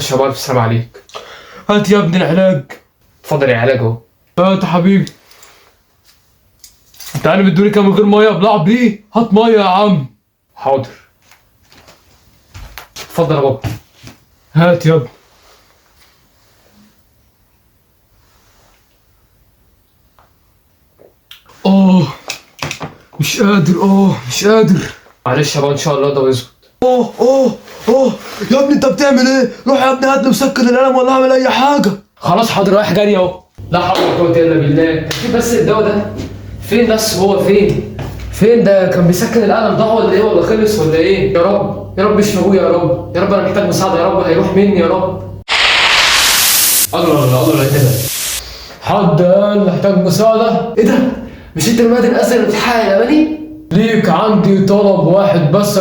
معلش يا الف سلام عليك. هات يا ابني العلاج. اتفضل يا علاج اهو. هات يا حبيبي. انت عارف ادوني كام من غير ميه بلعب بيه؟ هات ميه يا عم. حاضر. اتفضل يا بابا. هات يا ابني. مش قادر مش قادر. معلش يا بابا ان شاء الله ده ويظبط. اوه يا ابني انت بتعمل ايه؟ روح يا ابني هات لي مسكن القلم ولا اعمل اي حاجه. خلاص حاضر رايح جري اهو. لا حول ولا قوه الا بالله. في بس الدواء ده فين بس؟ هو فين ده؟ كان بيسكن القلم ده ولا ايه؟ ولا خلص ولا ايه؟ يا رب يا رب اشفي ابويا يا رب. يا رب انا محتاج مساعده يا رب. هيروح مني يا رب. الله ايه ده؟ حد قال محتاج مساعده؟ ايه ده؟ مش انت المهدي الازرق اللي بتحقق الاماني؟ ليك عندي طلب واحد بس.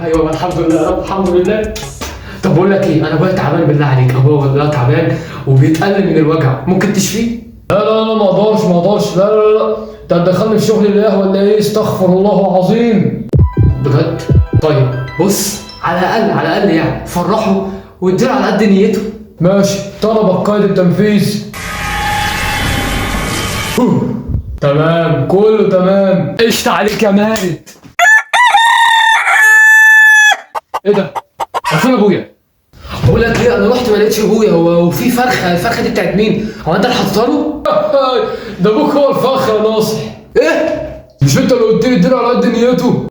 ايوه الحمد لله يا رب الحمد لله. طب بقول لك ايه، انا ابويا تعبان بالله عليك. ابويا والله تعبان وبيتألم من الوجع، ممكن تشفيه؟ لا ما اقدرش. لا انت هتدخلني في شغل الله ولا ايه؟ استغفر الله العظيم. بجد؟ طيب بص، على الاقل يعني فرحه واديله على قد نيته. ماشي، طلبك قيد التنفيذ. تمام، كله تمام. قشطة عليك يا مارد. ايه ده؟ فين ابويا؟ بقول لك ايه، انا رحت ما لقيتش ابويا. هو في فرخه، الفرخه دي بتاعت مين؟ هو انت اللي حاططها له؟ ده ابوك هو الفخر يا ناصح. ايه؟ مش انت اللي قلت لي اديله على قد نيته؟